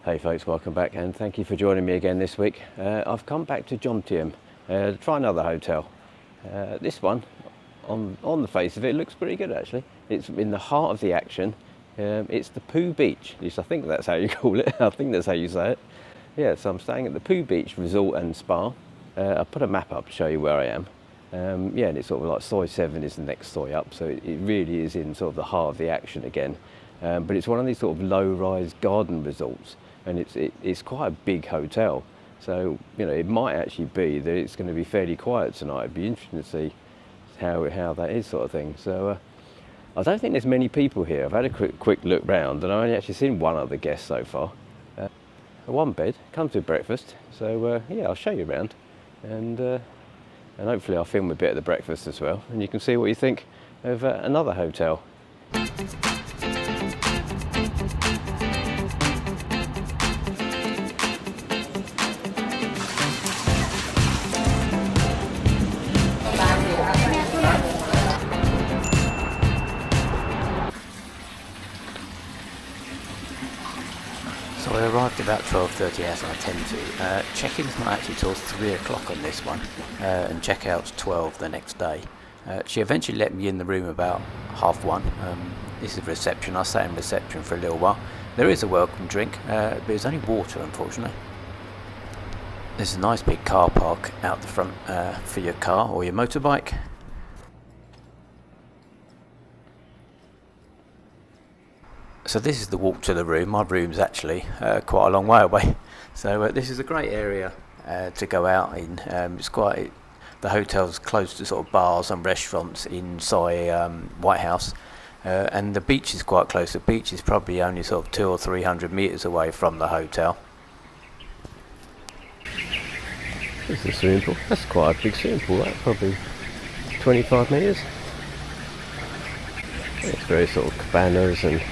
Hey folks, welcome back and thank you for joining me again this week. I've come back to Jomtien to try another hotel. This one, on the face of it, looks pretty good actually. It's in the heart of the action. It's the Pooh Beach, at least I think that's how you call it. I think that's how you say it. Yeah, so I'm staying at the Pooh Beach Resort and Spa. I'll put a map up to show you where I am. Yeah, and it's sort of like Soi 7 is the next Soi up, so it really is in sort of the heart of the action again. But it's one of these sort of low-rise garden resorts. And it's quite a big hotel, so you know it might actually be that it's going to be fairly quiet tonight. It'd be interesting to see how that is, sort of thing. So I don't think there's many people here. I've had a quick look round, and I've only actually seen one other guest so far. One bed comes with breakfast, so yeah, I'll show you around, and hopefully I'll film a bit of the breakfast as well, and you can see what you think of another hotel. So I arrived about 12:30 as I tend to. Check-in's not actually till 3 o'clock on this one, and check-out's 12 the next day. She eventually let me in the room about 1:30. This is reception. I sat in reception for a little while. There is a welcome drink, but it's only water, unfortunately. There's a nice big car park out the front for your car or your motorbike. So this is the walk to the room. My room's actually quite a long way away. So this is a great area to go out in. The hotel's close to sort of bars and restaurants in Soi Whitehouse. And the beach is quite close. The beach is probably only sort of 200 or 300 metres away from the hotel. This is a swimming pool. That's quite a big swimming pool, that probably 25 metres. It's very sort of cabanas and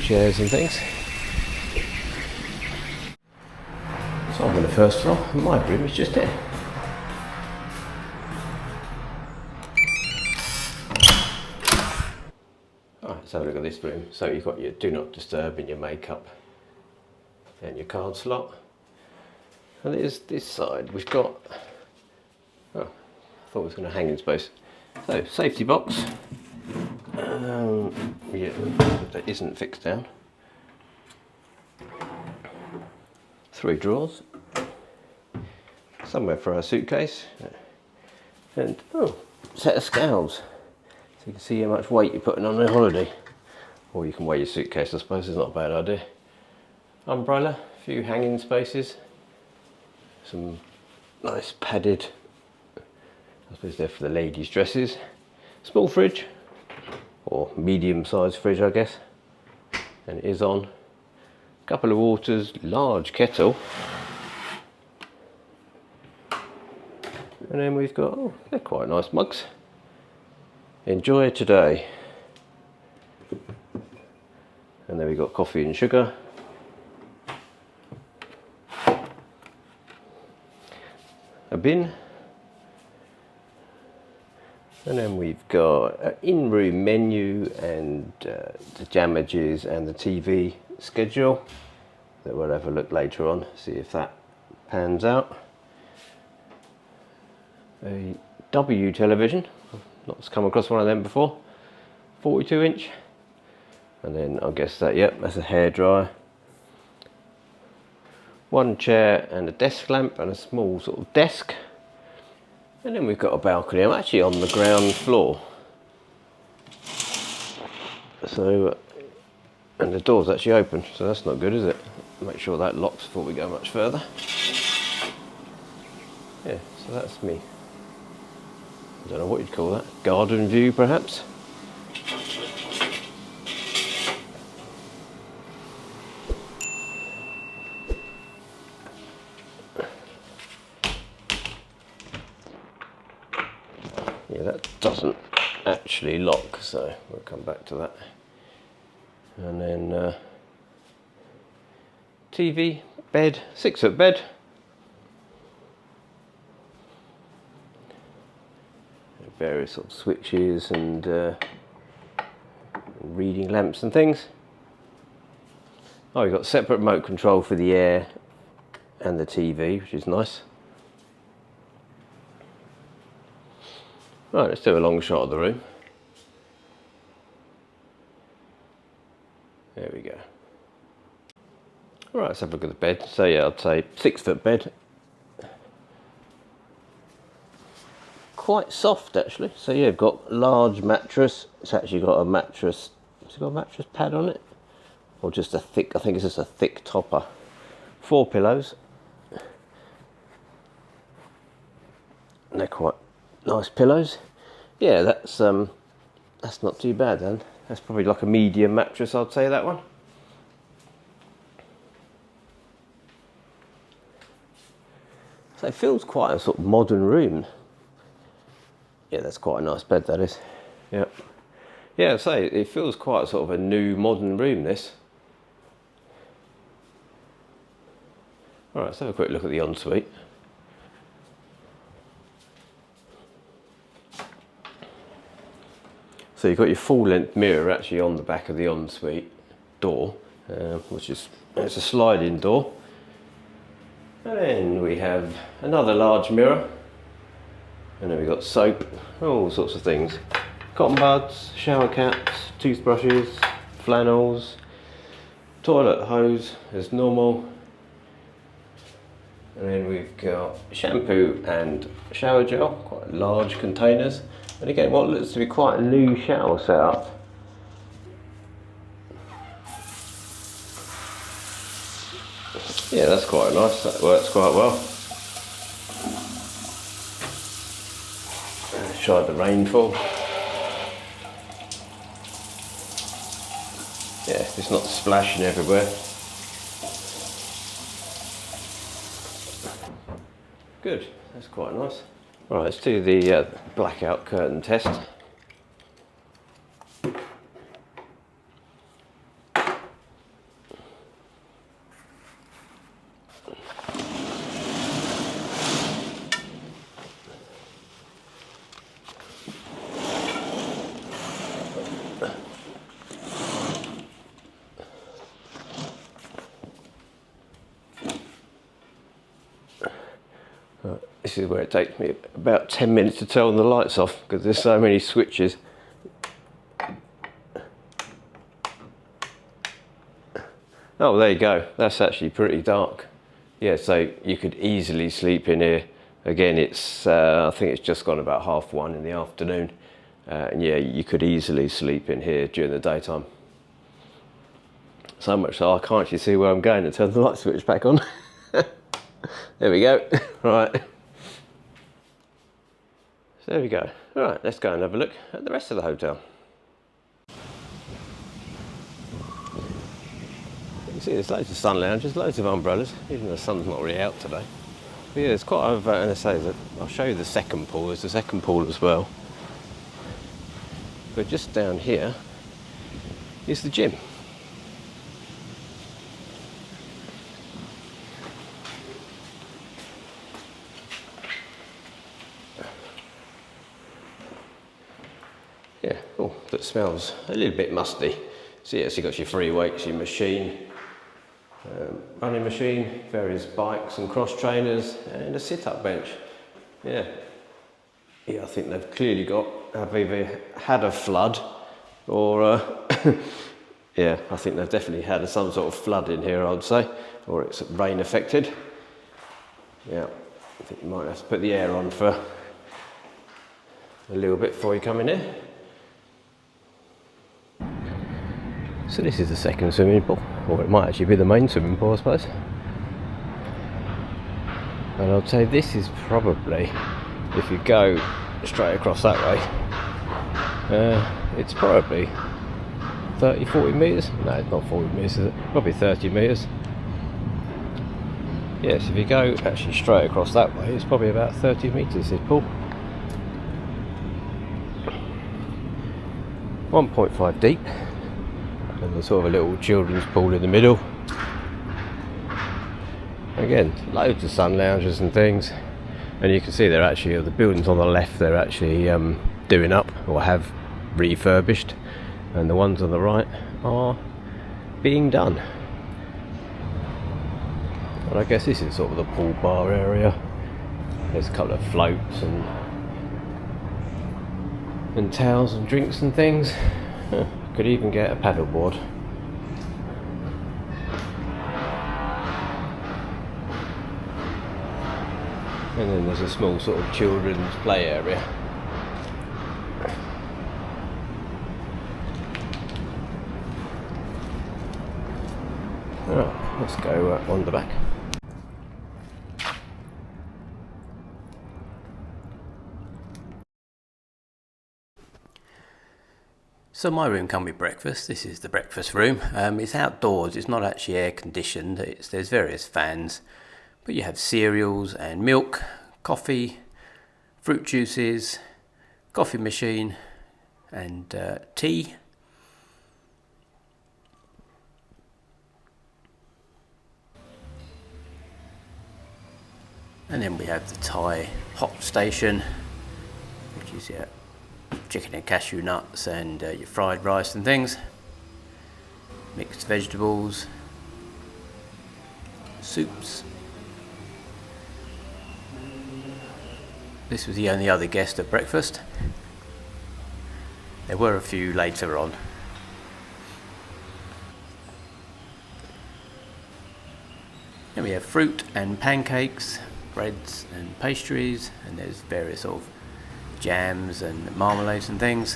chairs and things. So I'm on the first floor, and my room is just here. Alright, let's have a look at this room. So you've got your do not disturb and your makeup and your card slot. And there's this side, we've got, oh, I thought it was going to hang in space. So, safety box. Yeah, that isn't fixed down. 3 drawers. Somewhere for our suitcase. And, oh, set of scales. So you can see how much weight you're putting on a holiday. Or you can weigh your suitcase, I suppose, it's not a bad idea. Umbrella, a few hanging spaces. Some nice padded, I suppose they're for the ladies' dresses. Small fridge. Or medium-sized fridge, I guess, and it is on. A couple of waters, large kettle, and then we've got, oh, they're quite nice mugs. Enjoy today, and then we've got coffee and sugar. A bin. And then we've got an in-room menu and the damages and the TV schedule that we'll have a look later on, see if that pans out. A W television, not come across one of them before, 42 inch. And then I guess that, yep, that's a hairdryer. One chair and a desk lamp and a small sort of desk. And then we've got a balcony. I'm actually on the ground floor. So, and the door's actually open, so that's not good, is it? Make sure that locks before we go much further. Yeah, so that's me. I don't know what you'd call that. Garden view, perhaps? Yeah, that doesn't actually lock, so we'll come back to that. And then TV, bed, 6-foot bed. Various sort of switches and reading lamps and things. Oh, you've got separate remote control for the air and the TV, which is nice. Right, let's do a long shot of the room. There we go. Right, let's have a look at the bed. So yeah, I'd say 6-foot bed. Quite soft actually. So yeah, you've got large mattress. It's actually got a mattress. Has it got a mattress pad on it? Or just a thick, I think it's just a thick topper. 4 pillows. And they're quite nice pillows. Yeah, that's not too bad then. That's probably like a medium mattress, I'd say, that one. So it feels quite a sort of modern room. Yeah, that's quite a nice bed, that is. Yeah. Yeah, so it feels quite sort of a new modern room, this. All right, let's have a quick look at the ensuite. So you've got your full-length mirror actually on the back of the ensuite door, which is, it's a sliding door. And then we have another large mirror. And then we've got soap, all sorts of things. Cotton buds, shower caps, toothbrushes, flannels, toilet hose as normal. And then we've got shampoo and shower gel, quite large containers. And again, what looks to be quite a new shower setup. Yeah, that's quite nice, that works quite well. Tried the rainfall. Yeah, it's not splashing everywhere. Good, that's quite nice. Right, let's do the blackout curtain test. This is where it takes me about 10 minutes to turn the lights off because there's so many switches. Oh, there you go. That's actually pretty dark. Yeah, so you could easily sleep in here. Again, it's I think it's just gone about 1:30 in the afternoon. And yeah, you could easily sleep in here during the daytime. So much so I can't actually see where I'm going to turn the light switch back on. There we go. Right. So there we go. Right, let's go and have a look at the rest of the hotel. You can see there's loads of sun lounges, loads of umbrellas, even though the sun's not really out today. But yeah, there's quite a, and I say that I'll show you the second pool. There's a second pool as well. But just down here is the gym. Yeah, oh, that smells a little bit musty. So yeah, so you've got your free weights, your machine, running machine, various bikes and cross trainers, and a sit-up bench. Yeah, yeah, I think they've clearly have either had a flood or, yeah, I think they've definitely had some sort of flood in here, I'd say, or it's rain affected. Yeah, I think you might have to put the air on for a little bit before you come in here. So this is the second swimming pool, or it might actually be the main swimming pool, I suppose. And I'd say this is probably, if you go straight across that way, it's probably 30-40 metres. No, it's not 40 metres, is it? Probably 30 metres. Yes, if you go actually straight across that way, it's probably about 30 metres, this pool. 1.5 deep. And there's sort of a little children's pool in the middle. Again, loads of sun lounges and things. And you can see they're actually, the buildings on the left, they're actually doing up or have refurbished. And the ones on the right are being done. And I guess this is sort of the pool bar area. There's a couple of floats and towels and drinks and things. Could even get a paddleboard. And then there's a small sort of children's play area. Oh, let's go on the back. So my room come with breakfast. This is the breakfast room. It's outdoors. It's not actually air conditioned. There's various fans, but you have cereals and milk, coffee, fruit juices, coffee machine, and tea. And then we have the Thai hot station, which is chicken and cashew nuts and your fried rice and things, mixed vegetables, soups. This was the only other guest at breakfast. There were a few later on. Then we have fruit and pancakes, breads and pastries, and there's various sort of jams and marmalades and things.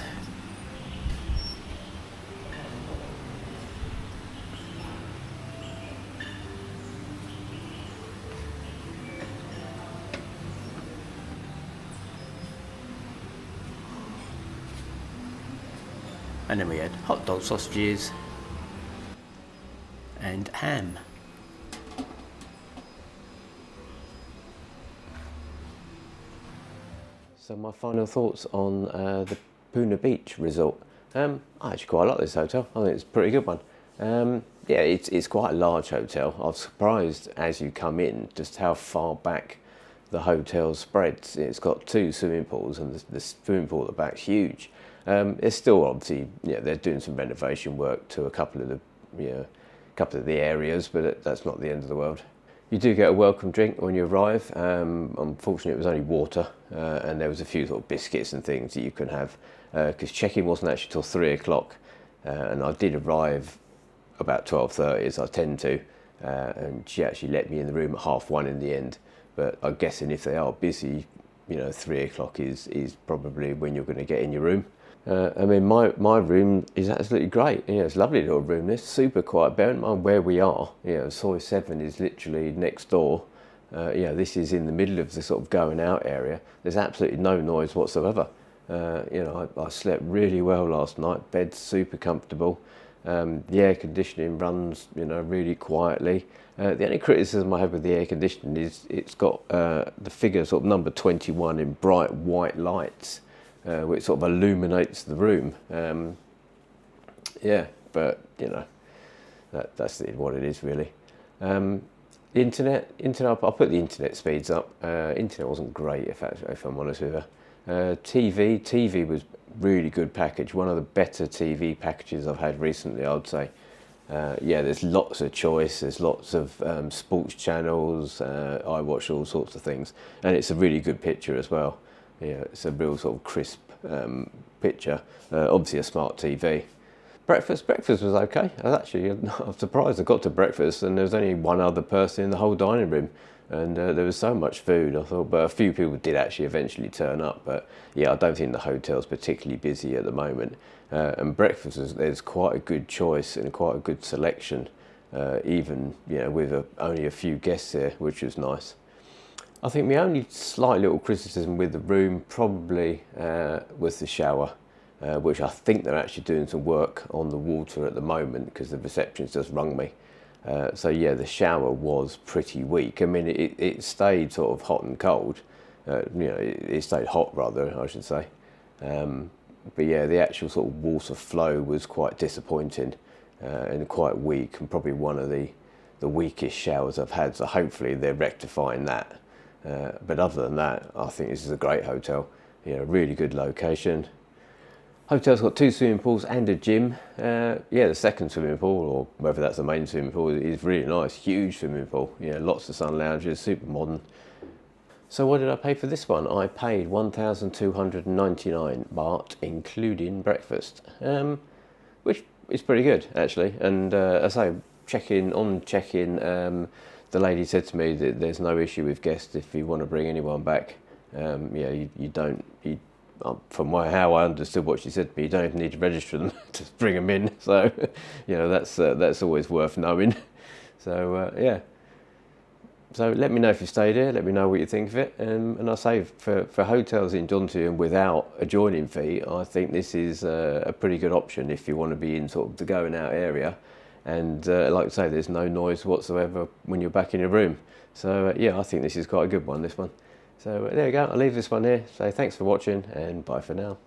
And then we had hot dog sausages and ham. So my final thoughts on the Pooh Beach Resort. I actually quite like this hotel. I think it's a pretty good one. Yeah, it's quite a large hotel. I was surprised as you come in just how far back the hotel spreads. It's got 2 swimming pools, and the swimming pool at the back's huge. It's still obviously, they're doing some renovation work to a couple of the areas, but that's not the end of the world. You do get a welcome drink when you arrive. Unfortunately, it was only water, and there was a few sort of biscuits and things that you can have, because check-in wasn't actually till 3 o'clock, and I did arrive about 12:30, as I tend to, and she actually let me in the room at 1:30 in the end. But I'm guessing if they are busy, 3 o'clock is probably when you're going to get in your room. I mean, my room is absolutely great. It's a lovely little room. It's super quiet. Bear in mind where we are. Soi 7 is literally next door. This is in the middle of the sort of going out area. There's absolutely no noise whatsoever. I slept really well last night. Bed's super comfortable. The air conditioning runs, really quietly. The only criticism I have with the air conditioning is it's got the figure sort of number 21 in bright white lights, which sort of illuminates the room. But that's what it is really. Internet. I'll put the internet speeds up. Internet wasn't great, if I'm honest with you. TV was really good package. One of the better TV packages I've had recently, I would say. There's lots of choice. There's lots of sports channels. I watch all sorts of things, and it's a really good picture as well. It's a real sort of crisp picture. Obviously a smart TV. Breakfast was okay. I was surprised I got to breakfast and there was only one other person in the whole dining room, and there was so much food. I thought, but a few people did actually eventually turn up. But I don't think the hotel's particularly busy at the moment. And breakfast, there's quite a good choice and quite a good selection, even with only a few guests there, which was nice. I think my only slight little criticism with the room probably was the shower, which I think they're actually doing some work on the water at the moment because the receptionist just rung me. The shower was pretty weak. I mean, it stayed sort of hot and cold. It stayed hot rather, I should say. The actual sort of water flow was quite disappointing and quite weak, and probably one of the weakest showers I've had. So hopefully they're rectifying that. But other than that, I think this is a great hotel. Really good location. Hotel's got 2 swimming pools and a gym. Yeah, the second swimming pool, or whether that's the main swimming pool, is really nice. Huge swimming pool. Yeah, lots of sun lounges, super modern. So what did I pay for this one? I paid 1,299 baht, including breakfast, which is pretty good actually. And I say, check-in, the lady said to me that there's no issue with guests if you want to bring anyone back. Yeah, you don't. From how I understood what she said to me, you don't even need to register them to bring them in. So, you know, that's always worth knowing. So yeah. So let me know if you stayed here. Let me know what you think of it. And I say for hotels in Jomtien without a joining fee, I think this is a pretty good option if you want to be in sort of the going out area. And like I say, there's no noise whatsoever when you're back in your room. So yeah, I think this is quite a good one, this one. So there you go. I'll leave this one here. So thanks for watching and bye for now.